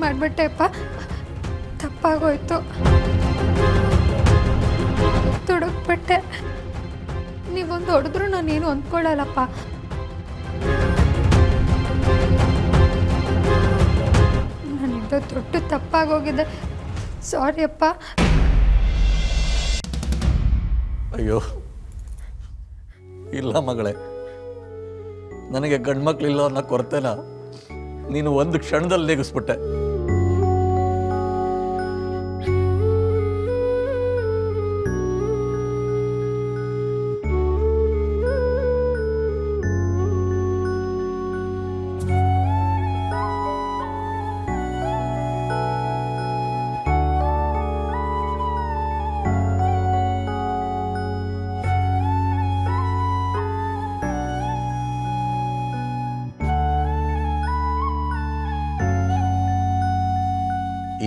ಮಾಡಿಬಿಟ್ಟೆಪ್ಪ, ತಪ್ಪಾಗೋಯ್ತು, ತುಡುಕ್ಬಿಟ್ಟೆ. ನೀವೊಂದು ಹೊಡೆದ್ರು ನಾನೇನು ಅಂದ್ಕೊಳ್ಳಲ್ಲಪ್ಪ. ನನ್ನಿಂದ ದೊಡ್ಡ ತಪ್ಪಾಗೋಗಿದೆ, ಸಾರಿ ಅಪ್ಪ. ಅಯ್ಯೋ ಇಲ್ಲ ಮಗಳೇ, ನನಗೆ ಗಂಡ್ಮಕ್ಳಿಲ್ಲ ಅನ್ನೋ ಕೊರತೆನ ನೀನು ಒಂದು ಕ್ಷಣದಲ್ಲಿ ನೆಗೆಸ್ಬಿಟ್ಟೆ.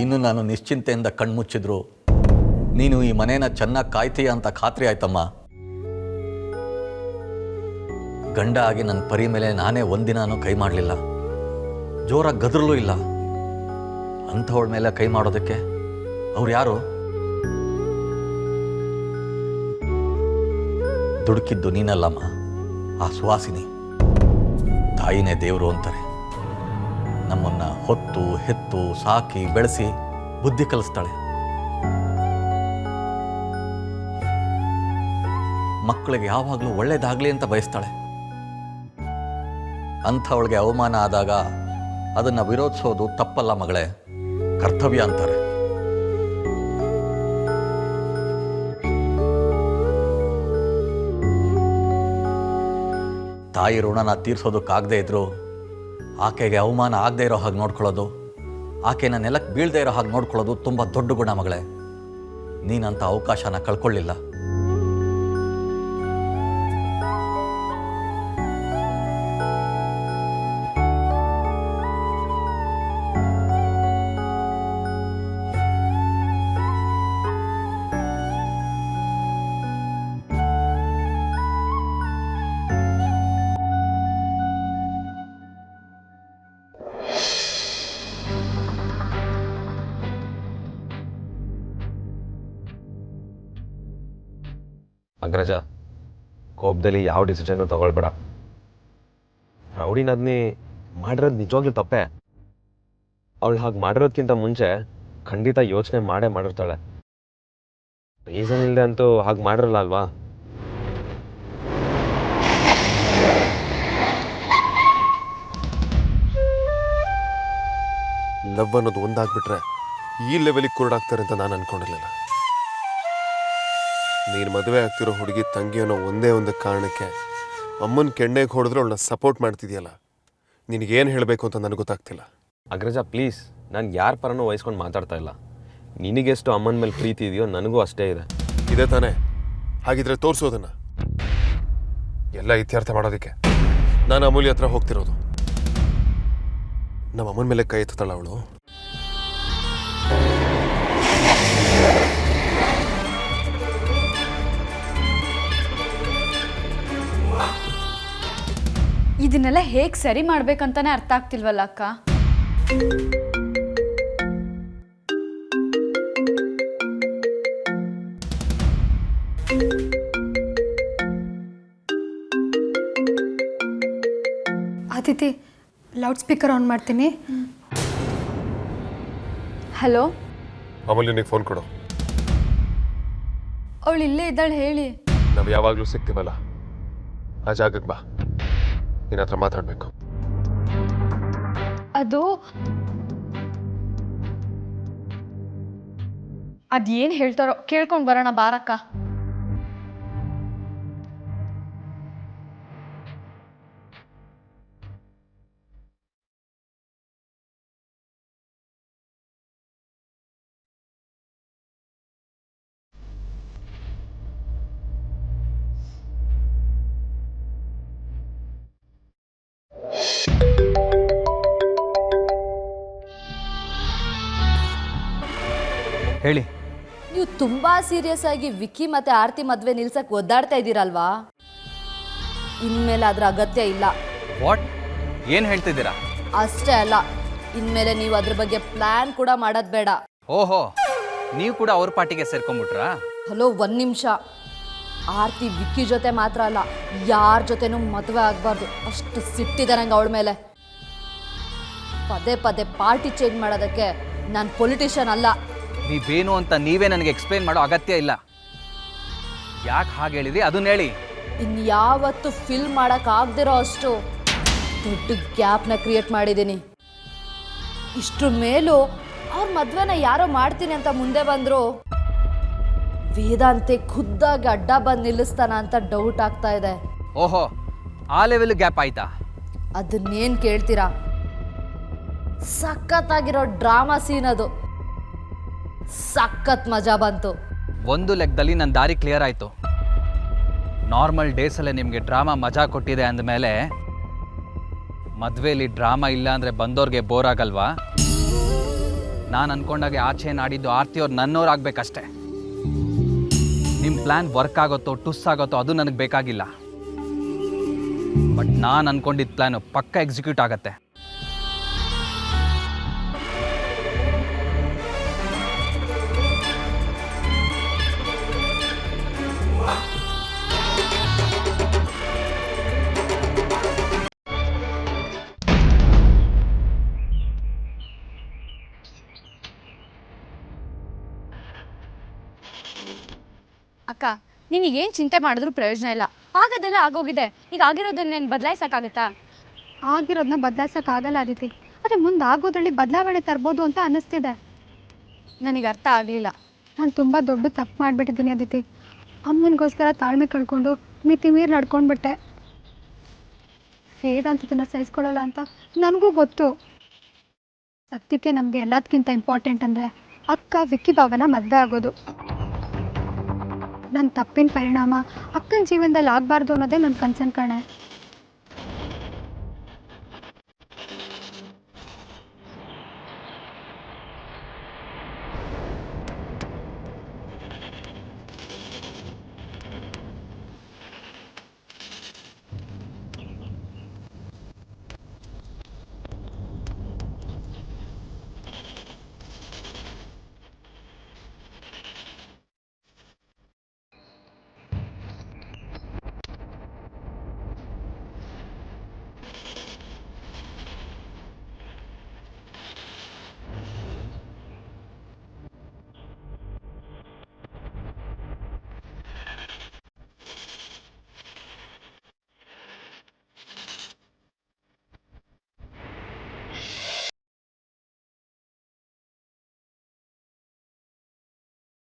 ಇನ್ನು ನಾನು ನಿಶ್ಚಿಂತೆಯಿಂದ ಕಣ್ಮುಚ್ಚಿದ್ರು ನೀನು ಈ ಮನೇನ ಚೆನ್ನಾಗಿ ಕಾಯ್ತೀಯ ಅಂತ ಖಾತ್ರಿ ಆಯ್ತಮ್ಮ. ಗಂಡ ಆಗಿ ನನ್ನ ಪರಿ ಮೇಲೆ ನಾನೇ ಒಂದಿನಾನು ಕೈ ಮಾಡಲಿಲ್ಲ, ಜೋರಾಗಿ ಗದರಲೂ ಇಲ್ಲ. ಅಂಥವಳ ಮೇಲೆ ಕೈ ಮಾಡೋದಕ್ಕೆ ಅವ್ರು ಯಾರು? ದುಡುಕಿದ್ದು ನೀನಲ್ಲಮ್ಮ, ಆ ಸುವಾಸಿನಿ. ತಾಯಿನೇ ದೇವರು ಅಂತಾರೆ. ನಮ್ಮನ್ನ ಹೊತ್ತು ಹೆತ್ತು ಸಾಕಿ ಬೆಳೆಸಿ ಬುದ್ಧಿ ಕಲಿಸ್ತಾಳೆ. ಮಕ್ಕಳಿಗೆ ಯಾವಾಗಲೂ ಒಳ್ಳೇದಾಗಲಿ ಅಂತ ಬಯಸ್ತಾಳೆ. ಅಂಥವಳಿಗೆ ಅವಮಾನ ಆದಾಗ ಅದನ್ನು ವಿರೋಧಿಸೋದು ತಪ್ಪಲ್ಲ ಮಗಳೇ, ಕರ್ತವ್ಯ ಅಂತಾರೆ. ತಾಯಿ ಋಣನ ತೀರ್ಸೋದಕ್ಕಾಗದೇ ಇದ್ರು ಆಕೆಗೆ ಅವಮಾನ ಆಗದೆ ಇರೋ ಹಾಗೆ ನೋಡ್ಕೊಳ್ಳೋದು, ಆಕೆನ ನೆಲಕ್ಕೆ ಬೀಳದೇ ಇರೋ ಹಾಗೆ ನೋಡ್ಕೊಳ್ಳೋದು ತುಂಬ ದೊಡ್ಡ ಗುಣ ಮಗಳೇ. ನೀನಂಥ ಅವಕಾಶನ ಕಳ್ಕೊಳ್ಳಿಲ್ಲ. ಅಗ್ರಜ, ಕೋಪದಲ್ಲಿ ಯಾವ ಡಿಸಿಷನ್ನು ತಗೊಳ್ಬೇಡ. ರೌಡಿನದ್ನಿ ಮಾಡಿರೋದು ನಿಜವಾಗ್ಲೂ ತಪ್ಪೆ. ಅವಳು ಹಾಗೆ ಮಾಡಿರೋದ್ಕಿಂತ ಮುಂಚೆ ಖಂಡಿತ ಯೋಚನೆ ಮಾಡಿರ್ತಾಳೆ. ರೀಸನ್ ಇಲ್ಲದೆ ಅಂತೂ ಹಾಗೆ ಮಾಡಿರಲ್ಲ ಅಲ್ವಾ? ಲವ್ ಅನ್ನೋದು ಒಂದಾಗ್ಬಿಟ್ರೆ ಈ ಲೆವೆಲಿಗೆ ಕುರುಡಾಗ್ತಾರೆ ಅಂತ ನಾನು ಅನ್ಕೊಂಡಿರಲಿಲ್ಲ. ನೀನು ಮದುವೆ ಆಗ್ತಿರೋ ಹುಡುಗಿ ತಂಗಿ ಅನ್ನೋ ಒಂದೇ ಒಂದು ಕಾರಣಕ್ಕೆ ಅಮ್ಮನ ಕೆಣ್ಣೆಗೆ ಹೊಡೆದ್ರೆ ಅವಳನ್ನ ಸಪೋರ್ಟ್ ಮಾಡ್ತಿದ್ಯಲ್ಲ, ನಿನಗೇನು ಹೇಳಬೇಕು ಅಂತ ನನಗೆ ಗೊತ್ತಾಗ್ತಿಲ್ಲ. ಅಗ್ರಜ ಪ್ಲೀಸ್, ನಾನು ಯಾರ ಪರನೂ ವಹಿಸ್ಕೊಂಡು ಮಾತಾಡ್ತಾ ಇಲ್ಲ. ನಿನಗೆಷ್ಟು ಅಮ್ಮನ ಮೇಲೆ ಪ್ರೀತಿ ಇದೆಯೋ ನನಗೂ ಅಷ್ಟೇ ಇದೆ. ಇದೇ ತಾನೇ? ಹಾಗಿದ್ರೆ ತೋರಿಸೋದನ್ನ ಎಲ್ಲ ಇತ್ಯರ್ಥ ಮಾಡೋದಕ್ಕೆ ನಾನು ಅಮೂಲ್ಯ ಹತ್ರ ಹೋಗ್ತಿರೋದು. ನಮ್ಮ ಅಮ್ಮನ ಮೇಲೆ ಕೈ ಎತ್ತತಾಳ ಅವಳು. ಇದನ್ನೆಲ್ಲ ಹೇಗೆ ಸರಿ ಮಾಡ್ಬೇಕಂತಾನೆ ಅರ್ಥ ಆಗ್ತಿಲ್ವಲ್ಲ ಅಕ್ಕ. ಅದಿತಿ, ಲೌಡ್ ಸ್ಪೀಕರ್ ಆನ್ ಮಾಡ್ತೀನಿ. ಹಲೋ, ಅಮೂಲ್ಯನಿಗೆ ಫೋನ್ ಕೊಡು. ಅವಳು ಇಲ್ಲೇ ಇದ್ದಾಳೆ, ಹೇಳಿ. ನಾವು ಯಾವಾಗಲೂ ಸಿಗ್ತೀವಲ್ಲ, ಆ ಜಾಗಕ್ಕೆ ಬಾ, ನಿನ್ನ ಹತ್ರ ಮಾತಾಡಬೇಕು. ಅದೇನು ಹೇಳ್ತಾರೋ ಕೇಳ್ಕೊಂಡು ಬರೋಣ ಬಾರಕ್ಕ. ಹೇಳಿ. ನೀವು ತುಂಬಾ ಸೀರಿಯಸ್ ಆಗಿ ವಿಕ್ಕಿ ಮತ್ತೆ ಆರ್ತಿ ಮದ್ವೆ ನಿಲ್ಸಕ್ ಒದ್ದಾಡ್ತಾ ಇದ್ದೀರಲ್ವಾ? ಇನ್ಮೇಲೆ ಅದ್ರ ಅಗತ್ಯ ಇಲ್ಲ. ವಾಟ್? ಏನು ಹೇಳ್ತಿದ್ದೀರಾ? ಅಷ್ಟೇ ಅಲ್ಲ, ಇನ್ಮೇಲೆ ನೀವು ಅದ್ರ ಬಗ್ಗೆ ಪ್ಲಾನ್ ಕೂಡ ಮಾಡೋದು ಬೇಡ. ಓಹೋ, ನೀವು ಕೂಡ ಅವ್ರ ಪಾರ್ಟಿಗೆ ಸೇರ್ಕೊಂಡ್ಬಿಟ್ರಾ? ಹಲೋ, 1 ನಿಮಿಷ. ಆರ್ತಿ ವಿಕ್ಕಿ ಜೊತೆ ಮಾತ್ರ ಅಲ್ಲ, ಯಾರ ಜೊತೆನೂ ಮದುವೆ ಆಗಬಾರ್ದು, ಅಷ್ಟು ಸಿಟ್ಟಿದೆ ನಂಗೆ ಅವಳ ಮೇಲೆ. ಪದೇ ಪದೇ ಪಾರ್ಟಿ ಚೇಂಜ್ ಮಾಡೋದಕ್ಕೆ ನಾನು ಪೊಲಿಟಿಷಿಯನ್ ಅಲ್ಲ. ನೀವೇನು ಅಂತ ನೀವೇ ನನಗೆ ಎಕ್ಸ್ಪ್ಲೈನ್ ಮಾಡೋ ಅಗತ್ಯ ಇಲ್ಲ. ಯಾಕೆ ಹಾಗೆ ಹೇಳಿದ್ರಿ ಅದನ್ನ ಹೇಳಿ. ಇನ್ಯಾವತ್ತು ಫಿಲ್ ಮಾಡೋಕ್ಕಾಗದಿರೋ ಅಷ್ಟು ದೊಡ್ಡ ಗ್ಯಾಪ್ನ ಕ್ರಿಯೇಟ್ ಮಾಡಿದ್ದೀನಿ. ಇಷ್ಟ್ರ ಮೇಲೂ ಅವ್ರ ಮದುವೆನ ಯಾರೋ ಮಾಡ್ತೀನಿ ಅಂತ ಮುಂದೆ ಬಂದರು. ವೇದಾಂತೆ ಖುದ್ದಾಗಿ ಅಡ್ಡ ಬಂದು ನಿಲ್ಲಿಸ್ತಾನ ಅಂತ ಡೌಟ್ ಆಗ್ತಾ ಇದೆ. ಓಹೋ, ಆ ಲೆವೆಲ್ ಗ್ಯಾಪ್ ಆಯ್ತಾ? ಅದನ್ನೇನು ಕೇಳ್ತೀರಾ, ಸಖತ್ತಾಗಿರೋ ಡ್ರಾಮಾ ಸೀನ್ ಅದು. ಸಖತ್ ಮಜಾ ಬಂತು. ಒಂದು ಲೆಕ್ಕದಲ್ಲಿ ನನ್ನ ದಾರಿ ಕ್ಲಿಯರ್ ಆಯಿತು. ನಾರ್ಮಲ್ ಡೇಸಲ್ಲೇ ನಿಮಗೆ ಡ್ರಾಮಾ ಮಜಾ ಕೊಟ್ಟಿದೆ ಅಂದಮೇಲೆ ಮದುವೆಯಲ್ಲಿ ಡ್ರಾಮಾ ಇಲ್ಲ ಅಂದರೆ ಬಂದವ್ರಿಗೆ ಬೋರ್ ಆಗಲ್ವಾ? ನಾನು ಅಂದ್ಕೊಂಡಾಗೆ ಆಚೆ ನಾಡಿದ್ದು ಆರ್ತಿಯವ್ರು ನನ್ನವ್ರು ಆಗಬೇಕಷ್ಟೆ. ನಿಮ್ಮ ಪ್ಲ್ಯಾನ್ ವರ್ಕ್ ಆಗುತ್ತೋ ಟುಸ್ ಆಗುತ್ತೋ ಅದು ನನಗೆ ಬೇಕಾಗಿಲ್ಲ. ಬಟ್ ನಾನು ಅಂದ್ಕೊಂಡಿದ್ದ ಪ್ಲ್ಯಾನು ಪಕ್ಕ ಎಕ್ಸಿಕ್ಯೂಟ್ ಆಗತ್ತೆ. ಅಕ್ಕ, ನಿನಗೇನು ಚಿಂತೆ ಮಾಡಿದ್ರೂ ಪ್ರಯೋಜನ ಇಲ್ಲ. ಆಗೋದೆಲ್ಲ ಆಗೋಗಿದೆ. ಈಗ ಆಗಿರೋದನ್ನೇನು ಬದಲಾಯಿಸೋಕ್ಕಾಗತ್ತಾ? ಆಗಿರೋದನ್ನ ಬದಲಾಯಿಸೋಕ್ಕಾಗಲ್ಲ ಅದಿತಿ. ಆದರೆ ಮುಂದೆ ಆಗೋದ್ರಲ್ಲಿ ಬದಲಾವಣೆ ತರ್ಬೋದು ಅಂತ ಅನ್ನಿಸ್ತಿದೆ. ನನಗೆ ಅರ್ಥ ಆಗಲಿಲ್ಲ. ನಾನು ತುಂಬ ದೊಡ್ಡ ತಪ್ಪು ಮಾಡಿಬಿಟ್ಟಿದ್ದೀನಿ ಅದಿತಿ. ಅಮ್ಮನಿಗೋಸ್ಕರ ತಾಳ್ಮೆ ಕಳ್ಕೊಂಡು ಮಿತಿ ಮೀರಿ ನಡ್ಕೊಂಡ್ಬಿಟ್ಟೆ. ವೇದಾಂತದನ್ನ ಸಹಿಸ್ಕೊಳ್ಳಲ್ಲ ಅಂತ ನನಗೂ ಗೊತ್ತು. ಸತ್ಯಕ್ಕೆ ನಮಗೆ ಎಲ್ಲದಕ್ಕಿಂತ ಇಂಪಾರ್ಟೆಂಟ್ ಅಂದರೆ ಅಕ್ಕ ವಿಕ್ಕಿ ಬಾಬನ ಮದುವೆ ಆಗೋದು. ನನ್ನ ತಪ್ಪಿನ ಪರಿಣಾಮ ಅಕ್ಕನ ಜೀವನದಲ್ಲಿ ಆಗಬಾರ್ದು ಅನ್ನೋದೇ ನನ್ನ ಕನ್ಸನ್ ಕಣೆ.